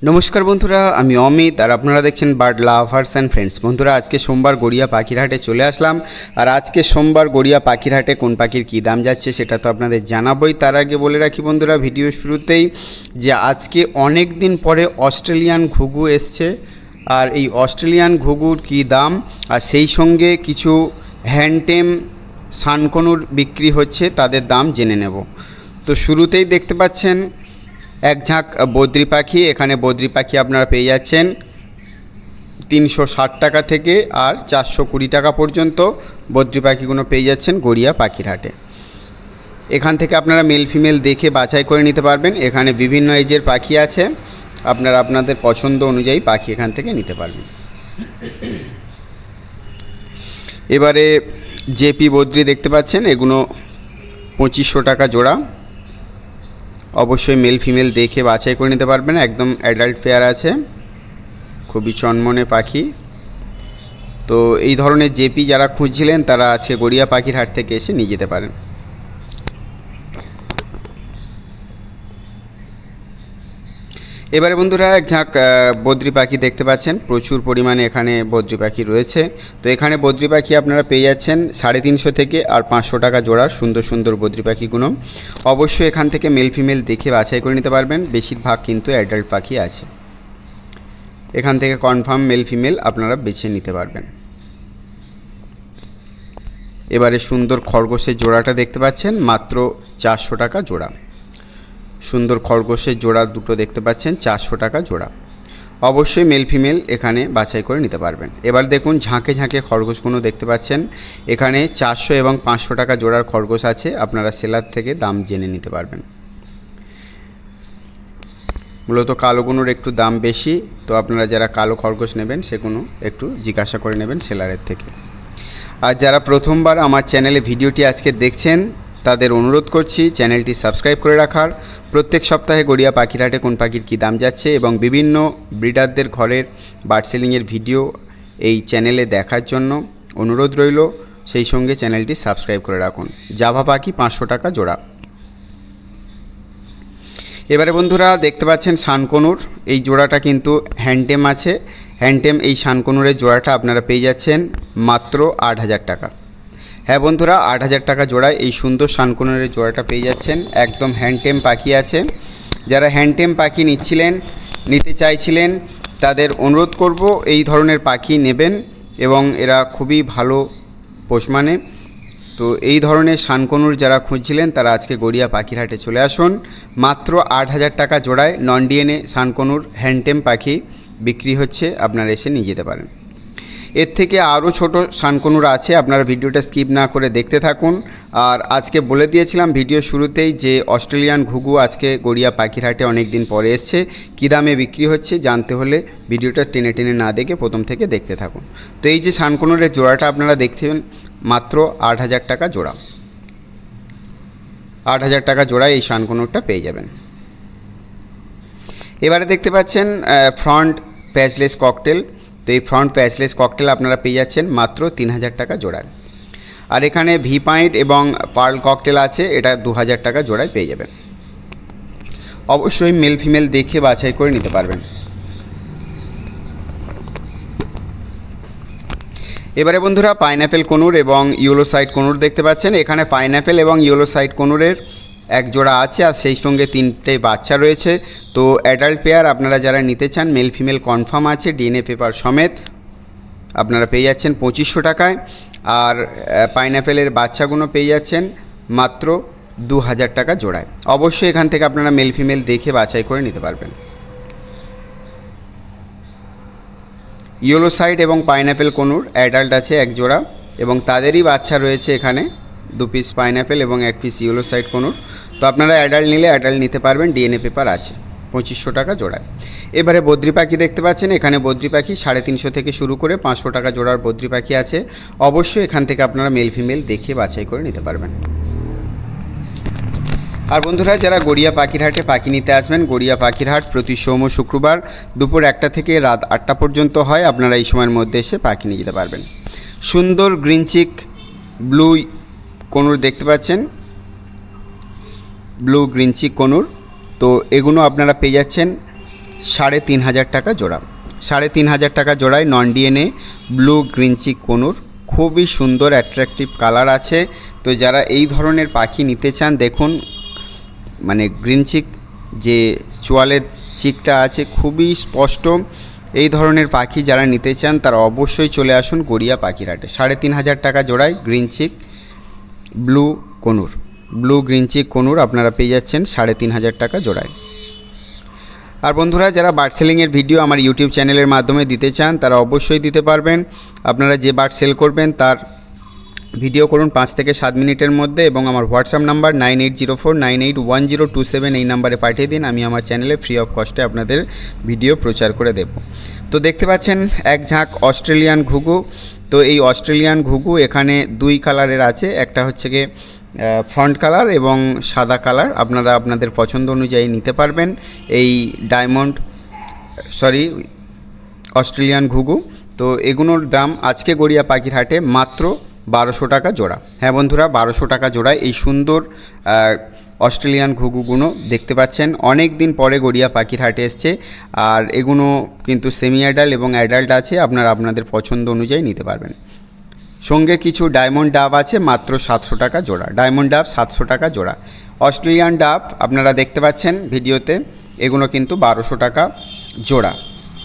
नमस्कार बंधुरा आमी अमित और आपनारा देखছেন बार्ड लाभार्स एंड फ्रेंड्स। बंधुरा आज के सोमवार गड़िया पाखिर हाटे चले आसलाम और आज के सोमवार गड़िया पाखिर हाटे कोन पाखिर की दाम जाच्छे सेटा तो आपनादेर जानाबोई। तार आगे बोले राखी बंधुरा भिडियो शुरूतेई जे आज के अनेक दिन परे अस्ट्रेलियान घुघु एसेছে और এই अस्ट्रेलियान घुघुर की दाम और सेई संगे किछु हैंडटेम सानकनुर बिक्री होच्छे तादेर दाम जेने नेब। तो शुरूतेई देखते पाच्छेन एक झाँक बद्री पाखी। एखाने बद्री पाखी आपनारा पेये जाच्छेन 360 टाका थेके और 420 टाका पर्यन्त बद्री पाखीगुलो पेये जाच्छेन गड़िया पाखिर हाटे। एखान थेके आपनारा मेल फिमेल देखे बाछाई करे निते पारबेन। एखाने विभिन्न एजेर पाखी आछे, आपनारा आपनादेर पछंद अनुयायी पाखी एखान थेके निते पारबेन। एबारे जेपी बद्री देखते पाच्छेन, एगुलो 2500 टाका जोड़ा। अवश्य मेल फिमेल देखे बाछाई करे निते पारबेन, एकदम एडाल्ट पेयर आछे, खूबই चनमने पाखी। तो এই ধরনের জেপি যারা খুঁজছিলেন তারা আজকে গড়িয়া পাখির হাট থেকে এসে নিয়ে যেতে পারেন। এবারে বন্ধুরা এক ঝাঁক বদ্রি পাখি দেখতে পাচ্ছেন, প্রচুর পরিমাণে এখানে বদ্রি পাখি রয়েছে। তো এখানে বদ্রি পাখি আপনারা পেয়ে যাচ্ছেন 350 থেকে আর 500 টাকা জোড়ার সুন্দর সুন্দর বদ্রি পাখিগুলো। অবশ্যই এখান থেকে মেল ফিমেল দেখে বাছাই করে নিতে পারবেন, বেশিরভাগ কিন্তু অ্যাডাল্ট পাখি আছে। এখান থেকে কনফার্ম মেল ফিমেল আপনারা বেছে নিতে পারবেন। এবারে সুন্দর খরগোশের জোড়াটা দেখতে পাচ্ছেন, মাত্র 400 টাকা জোড়া। সুন্দর খরগোশের জোড়া দুটো দেখতে পাচ্ছেন 400 টাকা জোড়া। অবশ্যই মেল ফিমেল এখানে বাছাই করে নিতে পারবেন। এবার দেখুন ঝাঁকে ঝাঁকে খরগোশগুলো দেখতে পাচ্ছেন, এখানে 400 এবং 500 টাকা জোড়ার খরগোশ আছে, আপনারা সেলার থেকে দাম জেনে নিতে পারবেন। মূলত কালোগুলোর একটু দাম বেশি, তো আপনারা যারা কালো খরগোশ নেবেন সেগুলো একটু জিজ্ঞাসা করে নেবেন সেলারের থেকে। আর যারা প্রথমবার আমার চ্যানেলে ভিডিওটি আজকে দেখছেন তাদের অনুরোধ করছি চ্যানেলটি সাবস্ক্রাইব করে রাখার। প্রত্যেক সপ্তাহে গড়িয়া পাখির হাটে কোন পাখির কী দাম যাচ্ছে এবং বিভিন্ন ব্রিডারদের ঘরের বার্ড সেলিংয়ের ভিডিও এই চ্যানেলে দেখার জন্য অনুরোধ রইল। সেই সঙ্গে চ্যানেলটি সাবস্ক্রাইব করে রাখুন। জাভা পাখি 500 টাকা জোড়া। এবারে বন্ধুরা দেখতে পাচ্ছেন শানকনুর, এই জোড়াটা কিন্তু হ্যান্ডটেম আছে। হ্যান্ডটেম এই শানকনুরের জোড়াটা আপনারা পেয়ে যাচ্ছেন মাত্র 8000 টাকা। হ্যাঁ বন্ধুরা, 8000 টাকা জোড়ায় এই সুন্দর শানকনুরের জোড়াটা পেয়ে যাচ্ছেন। একদম হ্যান্ডটেম পাখি আছে। যারা হ্যান্ডটেম পাখি নিতে চাইছিলেন তাদের অনুরোধ করব এই ধরনের পাখি নেবেন এবং এরা খুবই ভালো পোষ মানে। তো এই ধরনের শানকনুর যারা খুঁজছিলেন তারা আজকে গড়িয়া পাখির হাটে চলে আসুন। মাত্র 8000 টাকা জোড়ায় নন ডিএনএ শানকনুর হ্যান্ডটেম পাখি বিক্রি হচ্ছে, আপনারা এসে নিয়ে যেতে পারেন। এর থেকে আরও ছোট শানকনুর আছে, আপনারা ভিডিওটা স্কিপ না করে দেখতে থাকুন। আর আজকে বলে দিয়েছিলাম ভিডিও শুরুতেই যে অস্ট্রেলিয়ান ঘুঘু আজকে গড়িয়া পাখির হাটে অনেক দিন পরে এসছে, কী দামে বিক্রি হচ্ছে জানতে হলে ভিডিওটা টেনে টেনে না দেখে প্রথম থেকে দেখতে থাকুন। তো এই যে শানকনুরের জোড়াটা আপনারা দেখছেন মাত্র 8000 টাকা জোড়া। 8000 টাকা জোড়ায় এই শানকনুরটা পেয়ে যাবেন। এবারে দেখতে পাচ্ছেন ফ্রন্ট প্যাচলেস ককটেল। তো এই ফ্রন্ট প্যাচলেস ককটেল আপনারা পেয়ে যাচ্ছেন মাত্র 3000 টাকা জোড়ায়। আর এখানে ভি পয়েন্ট এবং পার্ল ককটেল আছে, এটা 2000 টাকা জোড়ায় পেয়ে যাবেন। অবশ্যই মেল ফিমেল দেখে বাছাই করে নিতে পারবেন। এবারে বন্ধুরা পাইনঅ্যাপেল কনুর এবং ইয়েলো সাইড কনুর দেখতে পাচ্ছেন। এখানে পাইনঅ্যাপেল এবং ইয়েলো সাইড কনুরের এক জোড়া আছে আর সেই সঙ্গে 3টে বাচ্চা রয়েছে। তো অ্যাডাল্ট পেয়ার আপনারা যারা নিতে চান মেল ফিমেল কনফার্ম আছে, ডিএনএ পেপার সমেত আপনারা পেয়ে যাচ্ছেন 2500 টাকায়। আর পাইনঅ্যাপেলের বাচ্চাগুলো পেয়ে যাচ্ছেন মাত্র 2000 টাকা জোড়ায়। অবশ্যই এখান থেকে আপনারা মেল ফিমেল দেখে বাছাই করে নিতে পারবেন। ইয়েলো সাইড এবং পাইনঅ্যাপেল কনুর অ্যাডাল্ট আছে এক জোড়া এবং তাদেরই বাচ্চা রয়েছে এখানে 2 পিস পাইনঅ্যাপেল এবং 1 পিস ইয়েলো সাইড কনুর। তো আপনারা অ্যাডাল্ট নিলে অ্যাডাল্ট নিতে পারবেন, ডিএনএ পেপার আছে, 2500 টাকা জোড়ায়। এবারে বদ্রি পাখি দেখতে পাচ্ছেন, এখানে বদ্রি পাখি 350 থেকে শুরু করে 500 টাকা জোড়ার বদ্রি পাখি আছে। অবশ্যই এখান থেকে আপনারা মেল ফিমেল দেখে বাছাই করে নিতে পারবেন। আর বন্ধুরা যারা গড়িয়া পাখির হাটে পাখি নিতে আসবেন, গড়িয়া পাখির হাট প্রতি সোম ও শুক্রবার দুপুর 1টা থেকে রাত 8টা পর্যন্ত হয়, আপনারা এই সময়ের মধ্যে এসে পাখি নিয়ে যেতে পারবেন। সুন্দর গ্রিন চিক ব্লু কনুর দেখতে পাচ্ছেন, ব্লু গ্রিন চিক কনুর। তো এগুলো আপনারা পেয়ে যাচ্ছেন 3,500 টাকা জোড়া। 3,500 টাকা জোড়ায় non DNA blue green cheek conure, খুবই সুন্দর অ্যাট্রাকটিভ কালার আছে। তো যারা এই ধরনের পাখি নিতে চান, দেখুন মানে গ্রিন চিক যে চোয়ালের চিকটা আছে খুবই স্পষ্ট। এই ধরনের পাখি যারা নিতে চান তারা অবশ্যই চলে আসুন গড়িয়া পাখির হাটে। 3,500 টাকা জোড়ায় green cheek blue কোনুর, blue green cheek কোনুর আপনারা পেয়ে যাচ্ছেন 3,500 টাকা জোড়ায়। আর বন্ধুরা যারা বার্ড সেলিংয়ের ভিডিও আমার ইউটিউব চ্যানেলের মাধ্যমে দিতে চান তারা অবশ্যই দিতে পারবেন। আপনারা যে বার্ড সেল করবেন তার ভিডিও করুন 5 থেকে 7 মিনিটের মধ্যে এবং আমার হোয়াটসঅ্যাপ নাম্বার 9804981027 এই নাম্বারে পাঠিয়ে দিন। আমি আমার চ্যানেলে ফ্রি অফ কস্টে আপনাদের ভিডিও প্রচার করে দেব। তো দেখতে পাচ্ছেন এক ঝাঁক অস্ট্রেলিয়ান ঘুঘু। তো এই অস্ট্রেলিয়ান ঘুঘু এখানে 2 কালারের আছে, একটা হচ্ছে গিয়ে ফ্রন্ট কালার এবং সাদা কালার। আপনারা আপনাদের পছন্দ অনুযায়ী নিতে পারবেন এই অস্ট্রেলিয়ান ঘুঘু। তো এগুলোর দাম আজকে গড়িয়া পাখির হাটে মাত্র 1200 টাকা জোড়া। হ্যাঁ বন্ধুরা, 1200 টাকা জোড়ায় এই সুন্দর অস্ট্রেলিয়ান ঘুঘুগুলো দেখতে পাচ্ছেন। অনেক দিন পরে গড়িয়া পাখির হাটে এসছে। আর এগুলো কিন্তু সেমি অ্যাডাল্ট এবং অ্যাডাল্ট আছে, আপনারা আপনাদের পছন্দ অনুযায়ী নিতে পারবেন। সঙ্গে কিছু ডায়মন্ড ডাব আছে মাত্র 700 টাকা জোড়া। ডায়মন্ড ডাব 700 টাকা জোড়া। অস্ট্রেলিয়ান ডাব আপনারা দেখতে পাচ্ছেন ভিডিওতে, এগুলো কিন্তু 1200 টাকা জোড়া।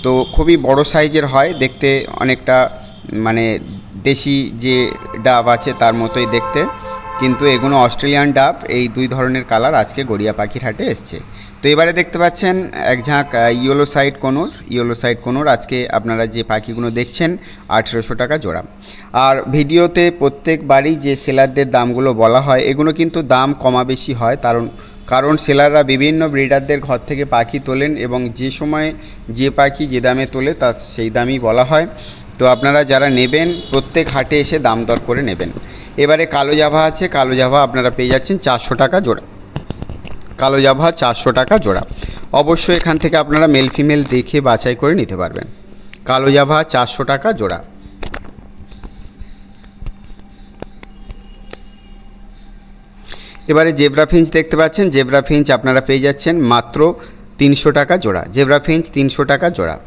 তো খুবই বড় সাইজের হয়, দেখতে অনেকটা মানে দেশি যে ডাব আছে তার মতোই দেখতে, কিন্তু এগুলো অস্ট্রেলিয়ান ডাব। এই 2 ধরনের কালার আজকে গড়িয়া পাখির হাটে এসছে। তো এবারে দেখতে পাচ্ছেন এক ঝাঁক ইয়েলো সাইড কোনুর আজকে আপনারা যে পাখিগুলো দেখছেন 1800 টাকা জোড়া। আর ভিডিওতে প্রত্যেকবারই যে সেলারদের দামগুলো বলা হয় এগুলো কিন্তু দাম কমা বেশি হয়, কারণ সেলাররা বিভিন্ন ব্রিডারদের ঘর থেকে পাখি তোলেন এবং যে সময় যে পাখি যে দামে তোলে তা সেই দামই বলা হয়। তো আপনারা যারা নেবেন প্রত্যেক হাটে এসে দাম দর করে নেবেন। এবারে কালো জাভা আছে, কালো জাভা আপনারা পেয়ে যাচ্ছেন 400 টাকা জোড়া। কালো জাভা 400 টাকা জোড়া। অবশ্যই এখান থেকে আপনারা মেল ফিমেল দেখে বাছাই করে নিতে পারবেন। কালো জাভা 400 টাকা জোড়া। এবারে জেব্রা ফিঞ্চ দেখতে পাচ্ছেন, জেব্রা ফিঞ্চ আপনারা পেয়ে যাচ্ছেন মাত্র 300 টাকা জোড়া। জেব্রা ফিঞ্চ 300 টাকা জোড়া।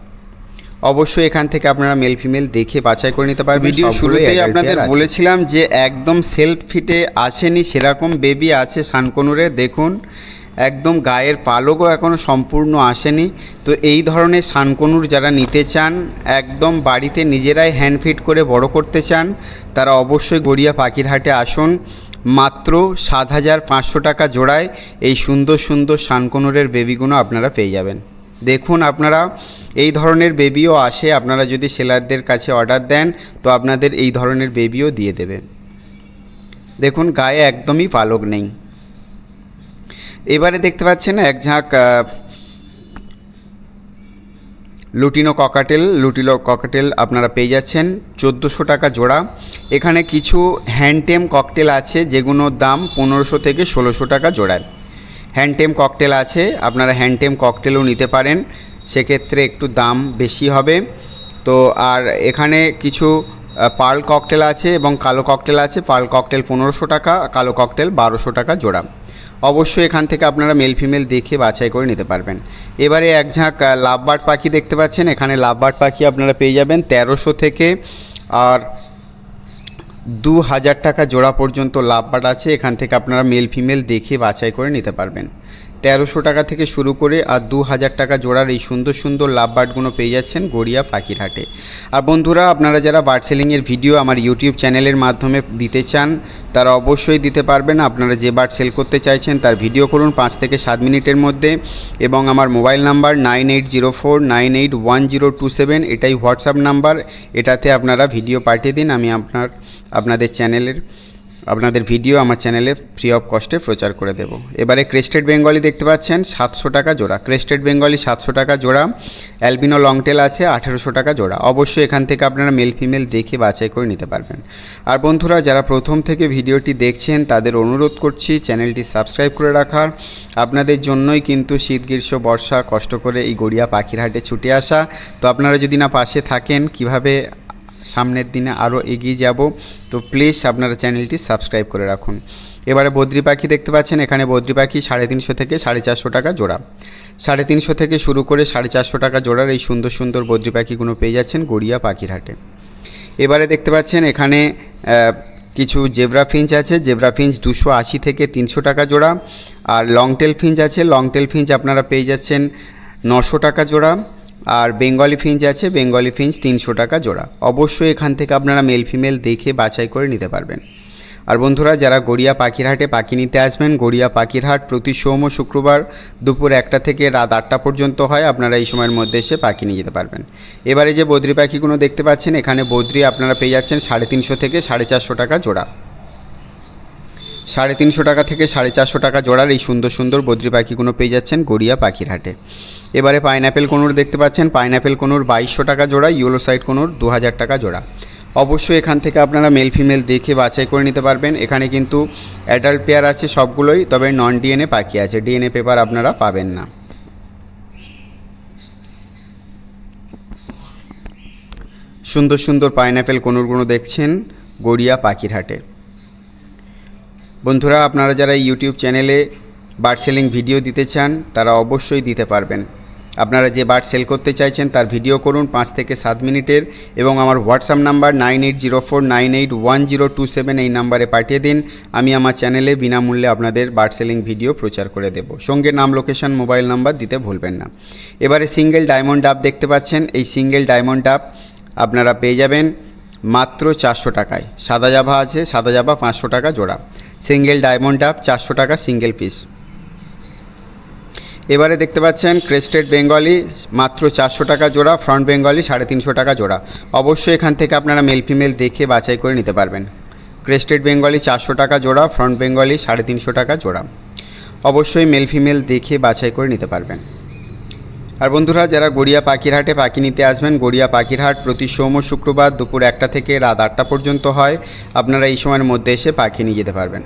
অবশ্যই এখান থেকে আপনারা মেল ফিমেল দেখে বাছাই করে নিতে পারবেন। ভিডিও শুরুতেই আপনাদের বলেছিলাম যে একদম সেলফ ফিটে আসেনি সেরকম বেবি আছে শানকনুরে। দেখুন একদম গায়ের পালকও এখনও সম্পূর্ণ আসেনি। তো এই ধরনের শানকনুর যারা নিতে চান, একদম বাড়িতে নিজেরাই হ্যান্ড ফিট করে বড় করতে চান, তারা অবশ্যই গড়িয়া পাখির হাটে আসুন। মাত্র 7,500 টাকা জোড়ায় এই সুন্দর সুন্দর শানকনুরের বেবিগুলো আপনারা পেয়ে যাবেন। দেখুন আপনারা এই ধরনের বেবিও আসে, আপনারা যদি সেলারদের কাছে অর্ডার দেন তো আপনাদের এই ধরনের বেবিও দিয়ে দেবে। দেখুন গায়ে একদমই পালক নেই। এবারে দেখতে পাচ্ছেন এক ঝাঁক লুটিনো ককাটেল আপনারা পেয়ে যাচ্ছেন 1400 টাকা জোড়া। এখানে কিছু হ্যান্ডটেম ককটেল আছে যেগুলোর দাম 1500 থেকে 1600 টাকা জোড়ায়। হ্যান্ডটেম ককটেল আছে, আপনারা হ্যান্ডটেম ককটেলও নিতে পারেন, সেক্ষেত্রে একটু দাম বেশি হবে। তো আর এখানে কিছু পার্ল ককটেল আছে এবং কালো ককটেল আছে। পার্ল ককটেল 1500 টাকা, কালো ককটেল 1200 টাকা জোড়া। অবশ্যই এখান থেকে আপনারা মেল ফিমেল দেখে বাছাই করে নিতে পারবেন। এবারে এক ঝাঁক লাভবার্ড পাখি দেখতে পাচ্ছেন। এখানে লাভবার্ড পাখি আপনারা পেয়ে যাবেন 1300 থেকে আর 2000 টাকা জোড়া পর্যন্ত লাভবার্ড আছে। এখান থেকে আপনারা মেল ফিমেল দেখে বাছাই করে নিতে পারবেন। 1300 টাকা থেকে শুরু করে আর 2000 টাকা জোড়ার এই সুন্দর সুন্দর লাভবার্ডগুলো পেয়ে যাচ্ছেন গড়িয়া পাখির হাটে। আর বন্ধুরা আপনারা যারা বার্ড সেলিংয়ের ভিডিও আমার ইউটিউব চ্যানেলের মাধ্যমে দিতে চান তারা অবশ্যই দিতে পারবেন। আপনারা যে বার্ড সেল করতে চাইছেন তার ভিডিও করুন 5 থেকে 7 মিনিটের মধ্যে এবং আমার মোবাইল নাম্বার 9804981027 এটাই হোয়াটসঅ্যাপ নাম্বার। এটাতে আপনারা ভিডিও পাঠিয়ে দিন, আমি আপনাদের ভিডিও আমার চ্যানেলে ফ্রি অফ কস্টে প্রচার করে দেব। এবারে ক্রেস্টেড বেঙ্গলি দেখতে পাচ্ছেন 700 টাকা জোড়া। ক্রেস্টেড বেঙ্গলি 700 টাকা জোড়া। অ্যালবিনো লংটেল আছে 1800 টাকা জোড়া। অবশ্যই এখান থেকে আপনারা মেল ফিমেল দেখে বাছাই করে নিতে পারবেন। আর বন্ধুরা যারা প্রথম থেকে ভিডিওটি দেখছেন তাদের অনুরোধ করছি চ্যানেলটি সাবস্ক্রাইব করে রাখার। আপনাদের জন্যই কিন্তু শীত গ্রীষ্ম বর্ষা কষ্ট করে এই গড়িয়া পাখির হাটে ছুটে আসা। তো আপনারা যদি না পাশে থাকেন কিভাবে সামনের দিনে আরও এগিয়ে যাব। তো প্লিজ আপনারা চ্যানেলটি সাবস্ক্রাইব করে রাখুন। এবারে বদ্রি পাখি দেখতে পাচ্ছেন। এখানে বদ্রি পাখি 350 থেকে 450 টাকা জোড়া। 350 থেকে শুরু করে 450 টাকা জোড়ার এই সুন্দর সুন্দর বদ্রি পাখিগুলো পেয়ে যাচ্ছেন গড়িয়া পাখির হাটে। এবারে দেখতে পাচ্ছেন এখানে কিছু জেব্রা ফিঞ্চ আছে। জেব্রা ফিঞ্চ 280 থেকে 300 টাকা জোড়া। আর লংটেল ফিঞ্চ আছে। লংটেল ফিঞ্চ আপনারা পেয়ে যাচ্ছেন 900 টাকা জোড়া। আর বেঙ্গলি ফিঞ্চ আছে। বেঙ্গলি ফিঞ্চ 300 টাকা জোড়া। অবশ্যই এখান থেকে আপনারা মেল ফিমেল দেখে বাছাই করে নিতে পারবেন। আর বন্ধুরা, যারা গড়িয়া পাখির হাটে পাখি নিতে আসবেন, গড়িয়া পাখির হাট প্রতি সোম ও শুক্রবার দুপুর 1টা থেকে রাত 8টা পর্যন্ত হয়। আপনারা এই সময়ের মধ্যে এসে পাখি নিয়ে যেতে পারবেন। এবারে যে বদ্রি পাখিগুলো দেখতে পাচ্ছেন, এখানে বদ্রি আপনারা পেয়ে যাচ্ছেন 350 থেকে 450 টাকা জোড়া। 350 টাকা থেকে 450 টাকা জোড়ার এই সুন্দর সুন্দর বদ্রি পাখিগুলো পেয়ে যাচ্ছেন গড়িয়া পাখির হাটে। এবারে পাইনঅ্যাপেল কোনুর দেখতে পাচ্ছেন। পাইনঅ্যাপেল কোনুর 2200 টাকা জোড়া। ইয়েলো সাইড কোনুর 2000 টাকা জোড়া। অবশ্যই এখান থেকে আপনারা মেল ফিমেল দেখে বাছাই করে নিতে পারবেন। এখানে কিন্তু অ্যাডাল্ট পেয়ার আছে সবগুলোই, তবে নন ডিএনএ পাখি আছে, ডিএনএ পেপার আপনারা পাবেন না। সুন্দর সুন্দর পাইনঅ্যাপেল কোনুরগুলো দেখছেন গড়িয়া পাখির হাটে। বন্ধুরা, আপনারা যারা ইউটিউব চ্যানেলে বার্ড সেলিং ভিডিও দিতে চান তারা অবশ্যই দিতে পারবেন। আপনারা যে বার্ড সেল করতে চাইছেন তার ভিডিও করুন 5 থেকে 7 মিনিটের, এবং আমার হোয়াটসঅ্যাপ নাম্বার 9804981027 এই নাম্বারে পাঠিয়ে দিন। আমি আমার চ্যানেলে বিনামূল্যে আপনাদের বার্ড সেলিং ভিডিও প্রচার করে দেব। সঙ্গে নাম, লোকেশন, মোবাইল নাম্বার দিতে ভুলবেন না। এবারে সিঙ্গেল ডায়মন্ড ডাব দেখতে পাচ্ছেন। এই সিঙ্গেল ডায়মন্ড ডাব আপনারা পেয়ে যাবেন মাত্র 400 টাকায়। সাদা জাভা আছে। সাদা জাভা 500 টাকা জোড়া। সিঙ্গেল ডায়মন্ড ডাব 400 টাকা সিঙ্গেল পিস। এবারে দেখতে পাচ্ছেন ক্রেস্টেড বেঙ্গলি মাত্র 400 টাকা জোড়া। ফ্রন্ট বেঙ্গলি 350 টাকা জোড়া। অবশ্যই এখান থেকে আপনারা মেল ফিমেল দেখে বাছাই করে নিতে পারবেন। ক্রেস্টেড বেঙ্গলি 400 টাকা জোড়া। ফ্রন্ট বেঙ্গলি 350 টাকা জোড়া। অবশ্যই মেল ফিমেল দেখে বাছাই করে নিতে পারবেন। আর বন্ধুরা, যারা গড়িয়া পাখির হাটে পাখি নিতে আসবেন, গড়িয়া পাখির হাট প্রতি সোম ও শুক্রবার দুপুর 1টা থেকে রাত 8টা পর্যন্ত হয়। আপনারা এই সময়ের মধ্যে এসে পাখি নিয়ে যেতে পারবেন।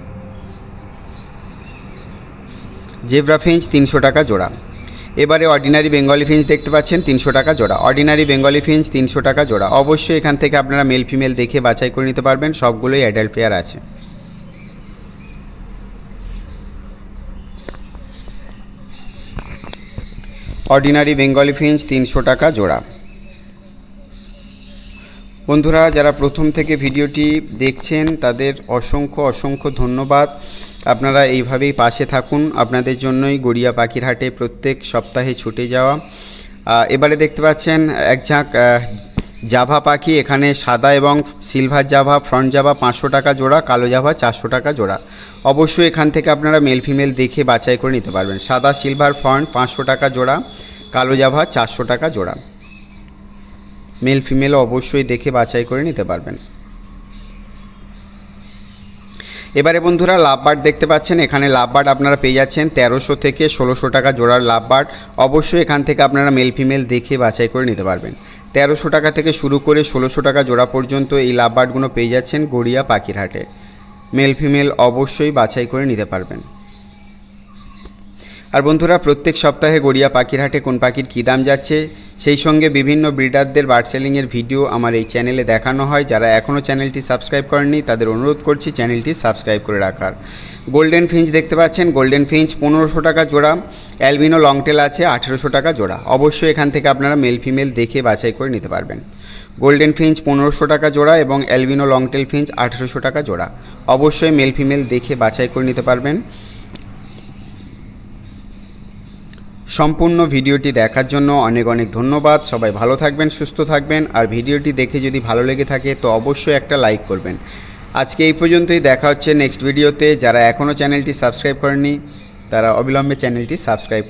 জেব্রা ফিঞ্চ 300 টাকা জোড়া। এবারে অর্ডিনারি বেঙ্গলি ফিঞ্চ দেখতে পাচ্ছেন 300 টাকা জোড়া। অর্ডিনারি বেঙ্গলি ফিঞ্চ 300 টাকা জোড়া। অবশ্যই এখান থেকে আপনারা মেল ফিমেল দেখে বাছাই করে নিতে পারবেন। সবগুলোই অ্যাডাল্ট পেয়ার আছে। অর্ডিনারি বেঙ্গলি ফিঞ্চ 300 টাকা জোড়া। বন্ধুরা, যারা প্রথম থেকে ভিডিওটি দেখছেন তাদের অসংখ্য অসংখ্য ধন্যবাদ। আপনারা এইভাবেই পাশে থাকুন। আপনাদের জন্যই গড়িয়া পাখির হাটে প্রত্যেক সপ্তাহে ছুটে যাওয়া। এবারে দেখতে পাচ্ছেন এক ঝাঁক জাভা পাখি। এখানে সাদা এবং সিলভার জাভা, ফ্রন্ট জাভা 500 টাকা জোড়া, কালো জাভা 400 টাকা জোড়া। অবশ্যই এখান থেকে আপনারা মেল ফিমেল দেখে বাছাই করে নিতে পারবেন। সাদা সিলভার ফ্রন্ট 500 টাকা জোড়া, কালো জাভা 400 টাকা জোড়া। মেল ফিমেল অবশ্যই দেখে বাছাই করে নিতে পারবেন। এবারে বন্ধুরা, লাভবার্ড দেখতে পাচ্ছেন। এখানে লাভবার্ড আপনারা পেয়ে যাচ্ছেন 1300 থেকে 1600 টাকা জোড়ার লাভবার্ড। অবশ্যই এখান থেকে আপনারা মেল ফিমেল দেখে বাছাই করে নিতে পারবেন। 1300 টাকা থেকে শুরু করে 1600 টাকা জোড়া পর্যন্ত এই লাভবার্ডগুলো পেয়ে যাচ্ছেন গড়িয়া পাখির হাটে। মেল ফিমেল অবশ্যই বাছাই করে নিতে পারবেন। আর বন্ধুরা, প্রত্যেক সপ্তাহে গড়িয়া পাখির হাটে কোন পাখির কী দাম যাচ্ছে, সেই সঙ্গে বিভিন্ন ব্রিডারদের বার্ড সেলিংয়ের ভিডিও আমার এই চ্যানেলে দেখানো হয়। যারা এখনও চ্যানেলটি সাবস্ক্রাইব করেননি তাদের অনুরোধ করছি চ্যানেলটি সাবস্ক্রাইব করে রাখার। গোল্ডেন ফিঞ্চ দেখতে পাচ্ছেন। গোল্ডেন ফিঞ্চ 1500 টাকা জোড়া। অ্যালবিনো লংটেল আছে 1800 টাকা জোড়া। অবশ্যই এখান থেকে আপনারা মেল ফিমেল দেখে বাছাই করে নিতে পারবেন। গোল্ডেন ফিঞ্চ 1500 টাকা জোড়া এবং অ্যালবিনো লংটেল ফিঞ্চ 1800 টাকা জোড়া। অবশ্যই মেল ফিমেল দেখে বাছাই করে নিতে পারবেন। সম্পূর্ণ ভিডিওটি দেখার জন্য অনেক অনেক ধন্যবাদ। সবাই ভালো থাকবেন, সুস্থ থাকবেন। আর ভিডিওটি দেখে যদি ভালো লেগে থাকে তো অবশ্যই একটা লাইক করবেন। আজকে এই পর্যন্তই। দেখা হচ্ছে নেক্সট ভিডিওতে। যারা এখনও চ্যানেলটি সাবস্ক্রাইব করেননি তারা অবিলম্বে চ্যানেলটি সাবস্ক্রাইব